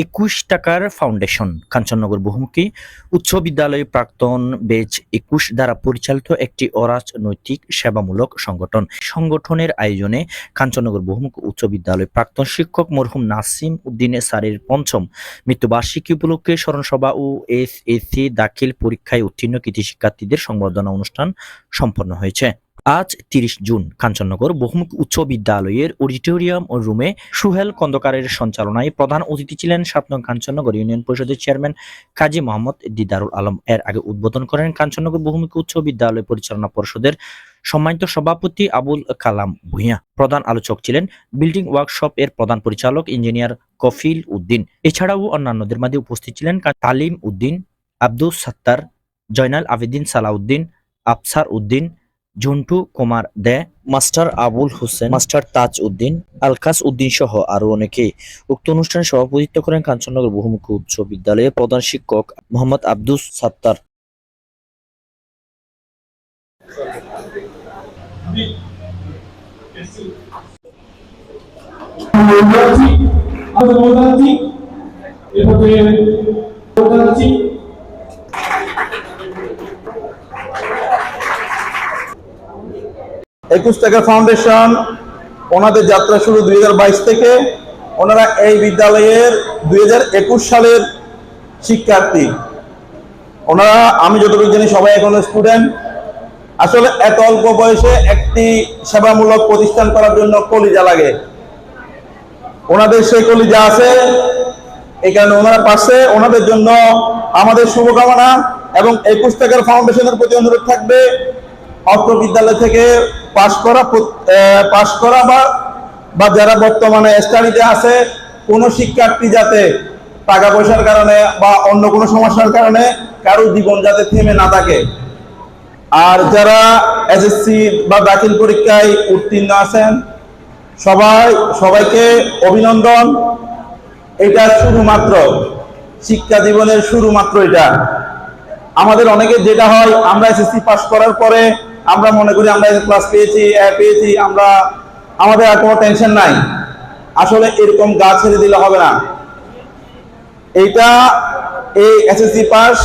21 টাকার ফাউন্ডেশন কাঞ্চননগর বহুমুখী উচ্চ বিদ্যালয়ের প্রাক্তন ব্যাচ 21 দ্বারা পরিচালিত একটি অরাজনৈতিক সেবামূলক সংগঠন। সংগঠনের আয়োজনে কাঞ্চননগর বহুমুখী উচ্চ বিদ্যালয়ের প্রাক্তন শিক্ষক মরহুম নাসিম উদ্দিনের স্যারের পঞ্চম মৃত্যুবার্ষিকী উপলক্ষে স্মরণসভা ও এসএসসি দাখিল পরীক্ষায় উত্তীর্ণ কৃতি শিক্ষার্থীদের সংবর্ধনা অনুষ্ঠান সম্পন্ন হয়েছে। আজ 30 জুন কাঞ্চননগর বহুমুখী উচ্চ বিদ্যালয়ের অডিটোরিয়াম ও রুমে সুহেল খন্দকারের সঞ্চালনায় প্রধান অতিথি ছিলেন 7 নং কাঞ্চননগর ইউনিয়ন পরিষদের চেয়ারম্যান কাজী মোহাম্মদ দিদারুল আলম। এর আগে উদ্বোধন করেন কাঞ্চননগর বহুমুখী উচ্চ বিদ্যালয় পরিচালনা পর্ষদের সম্মানিত সভাপতি আবুল কালাম ভূঁইয়া। প্রধান আলোচক ছিলেন বিল্ডিং ওয়ার্কশপ এর প্রধান পরিচালক ইঞ্জিনিয়ার কফিল উদ্দিন। এছাড়াও অন্যান্যদের মাঝে উপস্থিত ছিলেন তালিম উদ্দিন, আব্দুস সাত্তার, জয়নাল আবেদিন সালাউদ্দিন, আফসার উদ্দিন, ঝন্টু কুমার দে, মাস্টার আবুল হোসেন, মাস্টার তাজ উদ্দিন, আলকাস উদ্দিন সহ আরো অনেকে। উক্ত অনুষ্ঠানে সভাপতিত্ব করেন কাঞ্চননগর বহুমুখী উচ্চ বিদ্যালয়ের প্রধান শিক্ষক মোহাম্মদ আব্দুস সাত্তার। একুশ টাকা ফাউন্ডেশন ওনাদের যাত্রা শুরু 2022 থেকে। ওনারা এই বিদ্যালয়ের 2021 সালের শিক্ষার্থী। ওনারা, আমি যতটুকু জানি, সবাই এখন স্টুডেন্ট। আসলে এত অল্প বয়সে একটি সেবামূলক প্রতিষ্ঠান করার জন্য কলিজা লাগে। ওনাদের সেই কলিজা আছে, এই কারণে ওনারা পাশে। ওনাদের জন্য আমাদের শুভকামনা এবং 21 টাকার ফাউন্ডেশনের প্রতি অনুরোধ থাকবে, অত্র বিদ্যালয় থেকে পাশ করা বা যারা বর্তমানে স্টাডিতে আছে, কোনো শিক্ষার্থী যাতে টাকা পয়সার কারণে বা অন্য কোনো সমস্যার কারণে কারো জীবন যাতে থেমে না থাকে। আর যারা এসএসসি বা দাখিল পরীক্ষায় উত্তীর্ণ আছেন, সবাইকে অভিনন্দন। এটা শুধুমাত্র শিক্ষা জীবনের শুরুমাত্র। এটা আমাদের অনেকের যেটা হয়, আমরা এসএসসি পাস করার পরে আমরা মনে করি আমরা ক্লাস পেয়েছি, আমাদের আর কোনো টেনশন নাই। আসলে এরকম গা ছেড়ে দিলে হবে না। এইটা এই এসএসসি পাস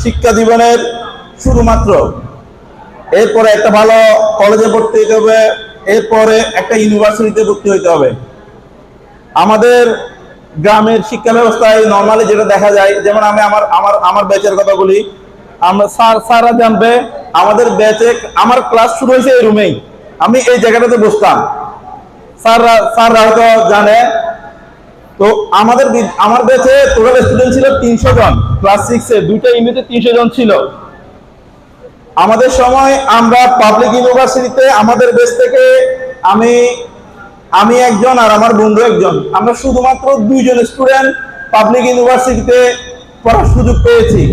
শিক্ষা জীবনের শুরুমাত্র। এরপরে একটা ভালো কলেজে ভর্তি হতে হবে, এরপরে একটা ইউনিভার্সিটিতে ভর্তি হতে হবে। আমাদের গ্রামের শিক্ষা ব্যবস্থায় নর্মালি যেটা দেখা যায়, যেমন আমি আমার ব্যাচের কথা বলি, আমরা স্যাররা জানবে, আমাদের ব্যাচে আমার ক্লাস শুরু হয়েছে এই রুমেই, আমি এই জায়গাটাতে বসতাম। স্যাররা হয়তো জানে। তো আমার ব্যাচে টোটাল স্টুডেন্ট ছিল 300 জন। ক্লাস 6-এ 2টা ইউনিটে 300 জন ছিল। আমাদের সময় আমরা পাবলিক ইউনিভার্সিটিতে আমাদের ব্যাচ থেকে আমি একজন আর আমার বন্ধু একজন, আমরা শুধুমাত্র 2 জন স্টুডেন্ট পাবলিক ইউনিভার্সিটিতে পড়ার সুযোগ পেয়েছি।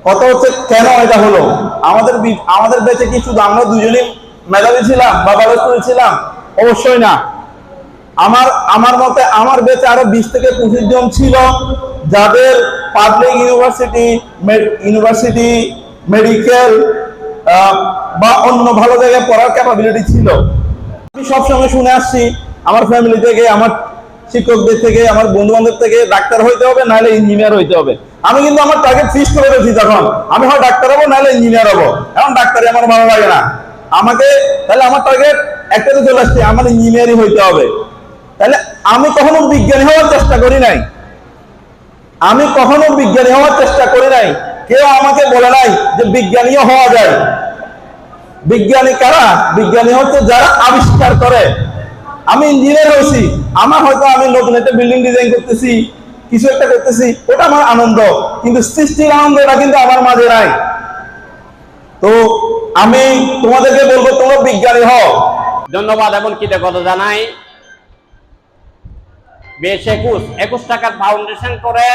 কত হচ্ছে কেন এটা হলো? আমাদের ব্যাচে কি শুধু আমরা 2 জনই মেধাবী ছিলাম বা ভালো স্টুডেন্ট ছিলাম? অবশ্যই না। আমার মতে আমার ব্যাচে আরো 20 থেকে 25 জন ছিল যাদের পাবলিক ইউনিভার্সিটি মেডিকেল বা অন্য ভালো জায়গায় পড়ার ক্যাপাবিলিটি ছিল। আমি সবসময় শুনে আসছি আমার ফ্যামিলি থেকে, আমার শিক্ষকদের থেকে, আমার বন্ধু বান্ধব থেকে, ডাক্তার হইতে হবে নাহলে ইঞ্জিনিয়ার হইতে হবে। আমি কিন্তু আমার টার্গেট ফিক্স করে রেখেছি, তখন আমি হয় ডাক্তার হবো নাহলে ইঞ্জিনিয়ার হবো। এখন ডাক্তারই আমার ভালো লাগে না তাহলে আমার টার্গেট একটাতে চলে আসছে, আমার ইঞ্জিনিয়ারই হইতে হবে। তাহলে আমি কখনো বিজ্ঞানী হওয়ার চেষ্টা করি নাই। কেউ আমাকে বলে নাই যে বিজ্ঞানীও হওয়া যায়। বিজ্ঞানী কারা? বিজ্ঞানী হচ্ছে যারা আবিষ্কার করে। আমি ইঞ্জিনিয়ার হয়েছি, আমার হয়তো আমি নতুন একটা বিল্ডিং ডিজাইন করতেছি, কিছু একটা করতেছি, ওটা আমার আনন্দ, কিন্তু সৃষ্টির আনন্দটা কিন্তু আমার মাঝে নাই। তো আমি তোমাদেরকে বলবো, তোমরা বিজ্ঞানী হও। ধন্যবাদ এবং কৃতজ্ঞতা জানাই বেশ 21 টাকার ফাউন্ডেশন করে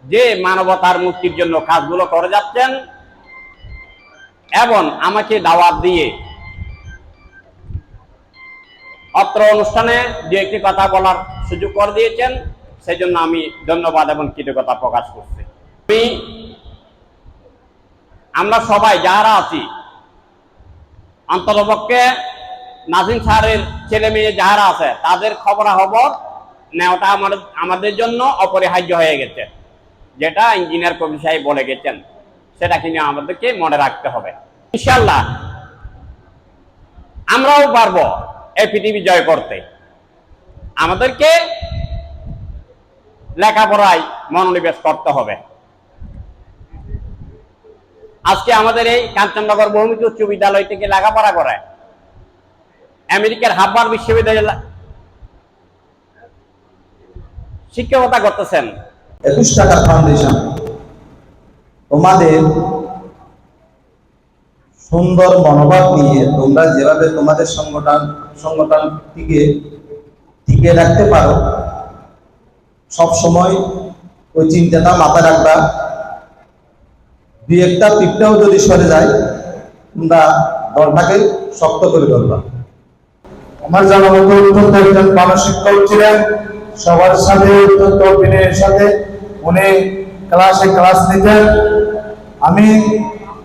যে মানবতার মুক্তির জন্য কাজগুলো করে যাচ্ছেন এবং আমাকে দাওয়াত দিয়ে অত্র অনুষ্ঠানে দু একটি কথা বলার সুযোগ করে দিয়েছেন, সেই জন্য আমি ধন্যবাদ এবং কৃতজ্ঞতা প্রকাশ করছি। আমরা সবাই যারা আছি, অন্ততপক্ষে নাজিম স্যারের ছেলে মেয়ে যারা আছে তাদের খবরাখবর নেওয়াটা আমাদের জন্য অপরিহার্য হয়ে গেছে, যেটা ইঞ্জিনিয়ার কবির সাহেব বলে গেছেন, সেটা কিন্তু আমাদেরকে মনে রাখতে হবে। ইনশাআল্লাহ আমরাও পারবো এই পৃথিবী জয় করতে। আমাদেরকে লেখাপড়ায় মনোনিবেশ করতে হবে। আজকে আমাদের এই কাঞ্চননগর বহুমুখী উচ্চ বিদ্যালয় থেকে লেখাপড়া করে আমেরিকার হার্ভার্ড বিশ্ববিদ্যালয়ে শিক্ষকতা করতেছেন। 21 টাকা ফাউন্ডেশন তোমাদের সুন্দর মনোভাব নিয়ে তোমরা যেভাবে তোমাদের সংগঠনটিকে টিকে রাখতে পারো, সব সময় ওই চিন্তাটা মাথায় রাখবা। দুই একটা পিঠটাও যদি সরে যায়, তোমরা দলটাকে শক্ত করে ধরবা। আমার জানা মতো অত্যন্ত একজন ভালো শিক্ষক ছিলেন, সবার সাথে অত্যন্ত বিনয়ের সাথে উনি ক্লাস নিতেন। আমি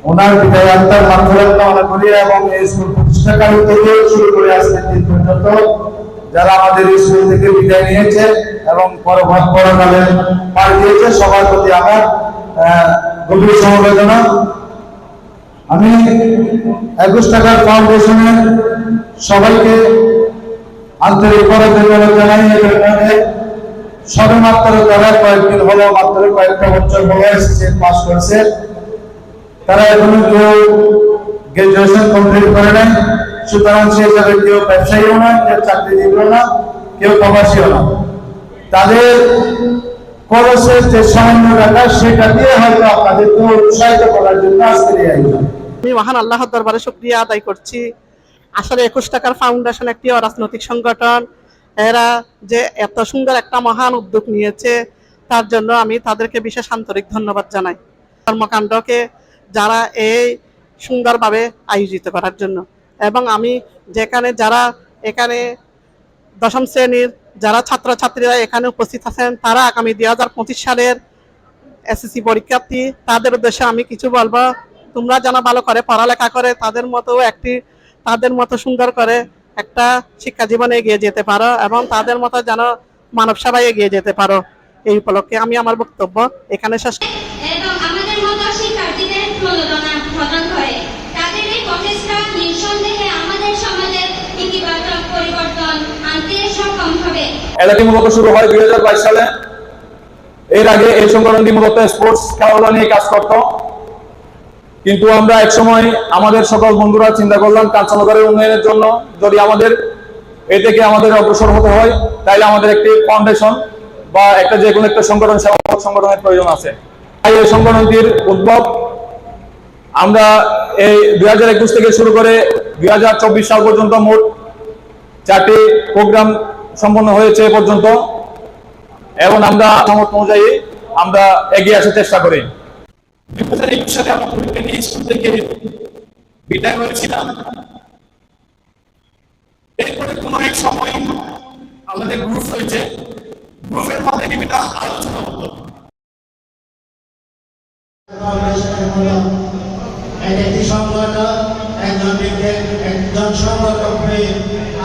ওনার বিদায় আত্মার মাধ্যমে কামনা করি এবং এই স্কুল প্রতিষ্ঠাকাল থেকে শুরু করে আজকের দিন পর্যন্ত যারা আমাদের স্কুল থেকে বিদায় নিয়েছে এবং পরকালে পার দিয়েছে, সবার প্রতি আমার গভীর সমবেদনা। আমি 21 টাকার ফাউন্ডেশনের সবাইকে আন্তরিক ধন্যবাদ জানাই। সবেমাত্র তারা কয়েকদিন হলো, মাত্র কয়েকটা বছর হলো এসেছে, পাস করেছে। তারা এখনো কেউ গ্রাজুয়েশন কমপ্লিট করে নাই, সুতরাং সে হিসাবে কেউ ব্যবসায়ীও না, কেউ চাকরিজীবীও না, কেউ প্রবাসীও না। তাদের খরচের যে সামান্য টাকা, সেটা দিয়ে হয়তো আপনাদেরকে উৎসাহিত করার জন্য আজকের এই আয়োজন। আমি মহান আল্লাহর দরবারে শুকরিয়া আদায় করছি। আসলে 21 টাকার ফাউন্ডেশন একটি অরাজনৈতিক সংগঠন, এরা যে এত সুন্দর একটা মহান উদ্যোগ নিয়েছে, তার জন্য আমি তাদেরকে বিশেষ আন্তরিক ধন্যবাদ জানাই। কর্মকাণ্ডকে যারা এই সুন্দরভাবে আয়োজিত করার জন্য, এবং আমি যারা এখানে 10ম শ্রেণীর যারা ছাত্রছাত্রীরা এখানে উপস্থিত আছেন, তারা আগামী 2025 সালের এসএসসি পরীক্ষার্থী, তাদের উদ্দেশ্যে আমি কিছু বলবো। তোমরা যেন ভালো করে পড়ালেখা করে তাদের মতো সুন্দর করে একটা শিক্ষা জীবনে এগিয়ে যেতে পারো এবং তাদের মতো যেন মানব সেবায় এগিয়ে যেতে পারো। এই উপলক্ষে আমি আমার বক্তব্য এখানে শেষ করছি। এবং আমাদের মতো শিক্ষার্থীদের প্রণোদনা প্রদান করে। তাদের এই প্রচেষ্টা নিঃসন্দেহে আমাদের সমাজের ইতিবাচক পরিবর্তন আনতে সক্ষম হবে। এলাকি মূলত শুরু হয় 2022 সালে। এর আগে এই সংগঠনটি মূলত স্পোর্টস খেলাধুলা নিয়ে কাজ করত, কিন্তু আমরা একসময় আমাদের সকল বন্ধুরা চিন্তা করলাম কাঞ্চননগরের উন্নয়নের জন্য যদি আমাদের এ থেকে আমাদের অগ্রসর হতে হয়, তাইলে আমাদের একটি ফাউন্ডেশন বা একটা যে কোনো একটা সংগঠনের প্রয়োজন আছে। তাই এই সংগঠনটির উদ্ভব। আমরা এই 2021 থেকে শুরু করে 2024 সাল পর্যন্ত মোট 4টি প্রোগ্রাম সম্পন্ন হয়েছে এ পর্যন্ত, এবং আমরা সামর্থ্য অনুযায়ী আমরা এগিয়ে আসার চেষ্টা করি। 2021 সালে আমরা পরীক্ষা নিয়ে স্কুল থেকে বিদায় হয়েছিলাম। এরপরে কোনো এক সময় আমাদের গ্রুপ হয়েছে, গ্রুপের মধ্যে বিভিন্ন আলোচনা হতো। একটি সংগঠন, একজন সংগঠক হয়ে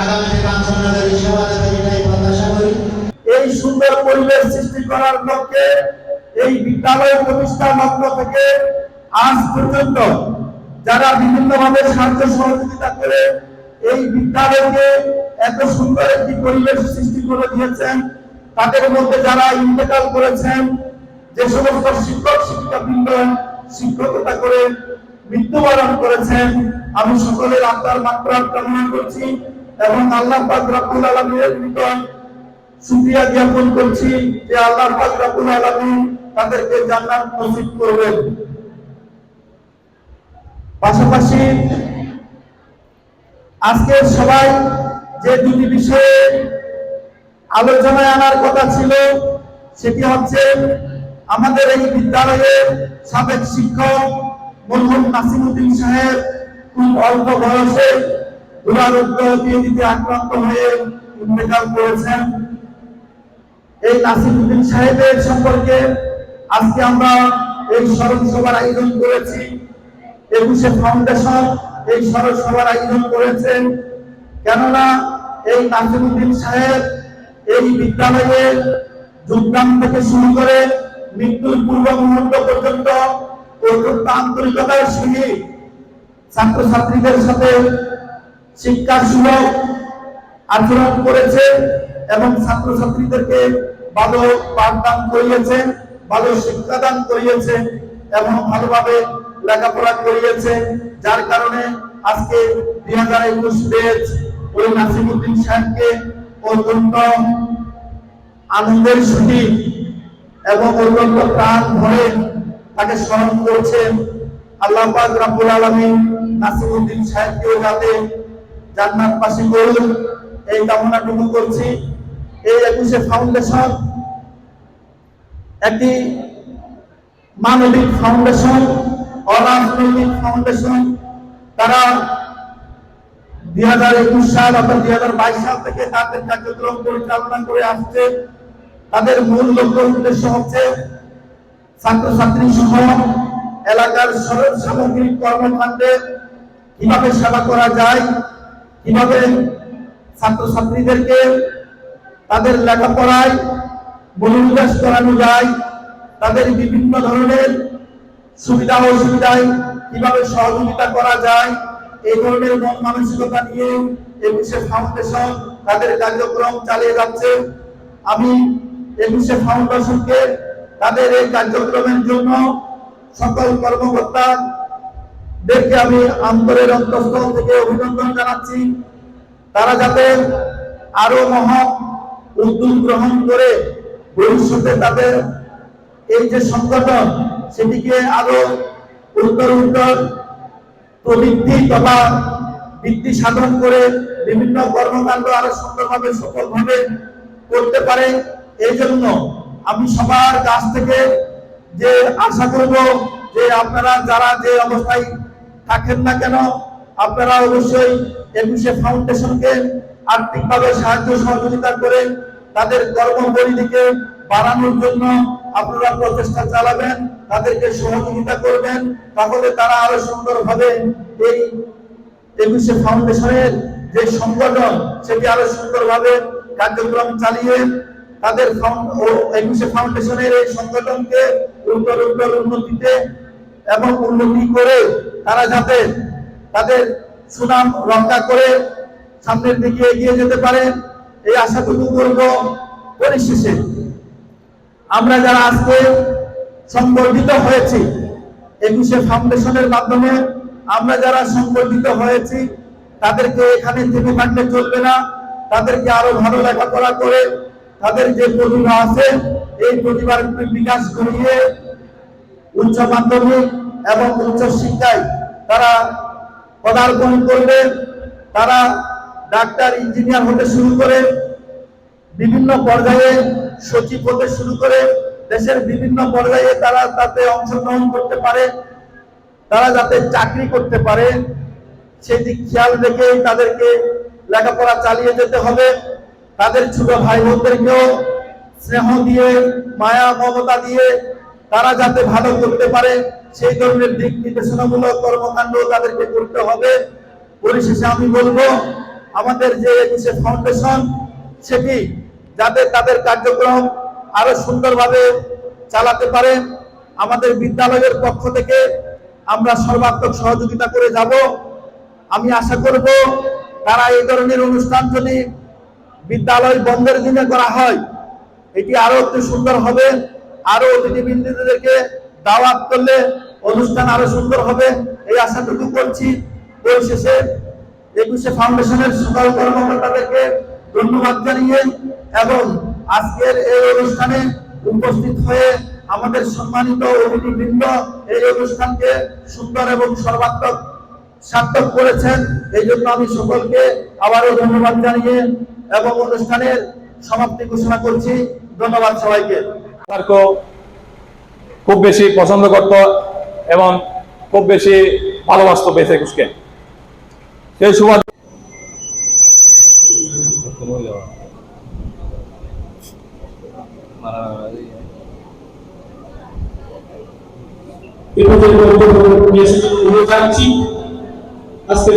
আগামীতে কাঞ্চননগরের সেবা দেবে, এটাই প্রত্যাশা করি। এই সুন্দর পরিবেশ সৃষ্টি করার লক্ষ্যে এই বিদ্যালয় প্রতিষ্ঠা লগ্ন থেকে আজ পর্যন্ত যারা বিভিন্নভাবে সাহায্য সহযোগিতা করে এই বিদ্যালয়কে এত সুন্দর একটি পরিবেশ সৃষ্টি করে দিয়েছেন, তাদের মধ্যে যারা ইন্তেকাল করেছেন, যে সমস্ত শিক্ষক শিক্ষিকাবৃন্দ শিক্ষকতা করে মৃত্যুবরণ করেছেন, আমি সকলের আত্মার মাগফিরাত কামনা করছি এবং আল্লাহ পাক রব্বুল আলামিনের নিকট শুকরিয়া জ্ঞাপন করছি যে আল্লাহ পাক রব্বুল আলামিন তাদেরকে জান্নাত নসিব করবেন। পাশাপাশি আজকে সবাই যে দুটি বিষয়ে আলোচনায় আনার কথা ছিল, সেটি হচ্ছে আমাদের এই বিদ্যালয়ের সাবেক শিক্ষক মরহুম নাসিমউদ্দিন সাহেব খুব অল্প বয়সে দুরারোগ্য ব্যাধিতে আক্রান্ত হয়ে ইন্তেকাল করেছেন। এই নাসিমউদ্দিন সাহেবের সম্পর্কে আজকে আমরা এই স্মরণ সভার আয়োজন করেছি। 21 ফাউন্ডেশন এই স্মরণ সভার আয়োজন করেছেন, কেননা এই নাসিমউদ্দিন সাহেব এই বিদ্যালয়ে যোগদান থেকে শুরু করে মৃত্যুর পূর্ব মুহূর্ত পর্যন্ত অত্যন্ত আন্তরিকতার সঙ্গে ছাত্রছাত্রীদের সাথে শিক্ষার সুযোগ আচরণ করেছে এবং ছাত্রছাত্রীদেরকে ভালো পাঠদান করিয়েছে, ভালো শিক্ষাদান করিয়েছে এবং ভালোভাবে লেখাপড়া করিয়েছে, যার কারণে আজকে 2021 ব্যাচ ওই নাসিমউদ্দিন সাহেবকে অত্যন্ত আনন্দের সহিত এবং অত্যন্ত প্রাণ ভরে তাকে স্মরণ করছেন। আল্লাহ পাক রব্বুল আলামিন নাসিমউদ্দিন সাহেবকেও যাতে জান্নাতবাসী করুন এই কামনাটুকু করছি। এই 21 ফাউন্ডেশন একটি মানবিক ফাউন্ডেশন, অরাজনৈতিক ফাউন্ডেশন। তারা 2021 সাল অর্থাৎ 2022 সাল থেকে তাদের কার্যক্রম পরিচালনা করে আসছে। তাদের মূল লক্ষ্য উদ্দেশ্য হচ্ছে ছাত্রছাত্রী সহ এলাকার সামগ্রিক কর্মকাণ্ডে কিভাবে সেবা করা যায়, কিভাবে ছাত্রছাত্রীদেরকে তাদের লেখাপড়ায় মনোনিবেশ করানো যায়, তাদের বিভিন্ন ধরনের সুবিধা অসুবিধায় কিভাবে সহযোগিতা করা যায়, এই ধরনের মন মানসিকতা নিয়ে 21 ফাউন্ডেশন তাদের কার্যক্রম চালিয়ে যাচ্ছে। আমি 21 ফাউন্ডেশনকে তাদের এই কার্যক্রমের জন্য সকল কর্মকর্তাদেরকে আমি অন্তরের অন্তঃস্থল থেকে অভিনন্দন জানাচ্ছি। তারা যাতে আরো মহৎ উদ্যোগ গ্রহণ করে ভবিষ্যতে তাদের এই যে সংগঠন সেটিকে আরো উত্তর প্রবৃদ্ধি তথা বৃদ্ধি সাধন করে বিভিন্ন কর্মকাণ্ড আরো সুন্দরভাবে সফলভাবে করতে পারে। এই জন্য আমি সবার কাছ থেকে যে আশা করব যে আপনারা যারা যে অবস্থায় থাকেন না কেন, আপনারা অবশ্যই 21 ফাউন্ডেশনকে আর্থিকভাবে সাহায্য সহযোগিতা করে তাদের কর্মপরিধিকে বাড়ানোর জন্য আপনারা প্রচেষ্টা চালাবেন, তাদেরকে সহযোগিতা করবেন, তাহলে তারা আরো সুন্দরভাবে এই 21 ফাউন্ডেশনের যে সংগঠন সেটি আরো সুন্দরভাবে কার্যক্রম চালিয়ে তাদের 21 ফাউন্ডেশনের এই সংগঠনকে উত্তর উন্নতিতে এবং উন্নতি করে তারা যাতে তাদের সুনাম রক্ষা করে সামনের দিকে এগিয়ে যেতে পারে এই আশাটুকু করব। পরিশেষে আমরা যারা আজকে সংগঠিত হয়েছি 21 ফাউন্ডেশনের মাধ্যমে, আমরা যারা সংগঠিত হয়েছি তাদেরকে এখানে থেমে থাকলে চলবে না, তাদেরকে আরো ভালো লেখাপড়া করে তাদের যে প্রতিভা আছে এই প্রতিভার বিকাশ করিয়ে উচ্চ মাধ্যমিক এবং উচ্চ শিক্ষায় তারা পদার্পণ করবে। তারা ডাক্তার, ইঞ্জিনিয়ার হতে শুরু করে বিভিন্ন পর্যায়ে সচিব হতে শুরু করে দেশের বিভিন্ন পর্যায়ে তারা তাতে অংশগ্রহণ করতে পারে, তারা যাতে চাকরি করতে পারে সেই দিক খেয়াল রেখে তাদেরকে লেখাপড়া চালিয়ে যেতে হবে। তাদের ছোট ভাই বোনদেরকেও স্নেহ দিয়ে, মায়া মমতা দিয়ে তারা যাতে ভালো করতে পারে সেই ধরনের দিক নির্দেশনামূলক কর্মকাণ্ড তাদেরকে করতে হবে। পরিশেষে আমি বলবো আমাদের যে 21 ফাউন্ডেশন সেটি যাতে তাদের কার্যক্রম আরো সুন্দরভাবে চালাতে পারে, আমাদের বিদ্যালয়ের পক্ষ থেকে আমরা সর্বাত্মক সহযোগিতা করে যাব। আমি আশা করব তারা এই ধরনের অনুষ্ঠান যদি বিদ্যালয় বন্ধের দিনে করা হয় এটি আরো একটু সুন্দর হবে, আরো অতিথিবৃন্দদেরকে দাওয়াত করলে অনুষ্ঠান আরো সুন্দর হবে এই আশাটুকু করছি। পরিশেষে 21 ফাউন্ডেশনের সকল কর্মকর্তাদেরকে ধন্যবাদ জানিয়ে এবং আজকের এই অনুষ্ঠানে উপস্থিত হয়ে আমাদের সম্মানিত অতিথিবৃন্দ এই অনুষ্ঠানকে সুন্দর এবং সর্বাত্মক সার্থক করেছেন, এই জন্য আমি সকলকে আবারও ধন্যবাদ জানিয়ে এবং অনুষ্ঠানের সমাপ্তি ঘোষণা করছি। ধন্যবাদ সবাইকে। খুব বেশি পছন্দ করত এবং খুব বেশি ভালোবাসত 21কে। সেই সুবাদ আজকের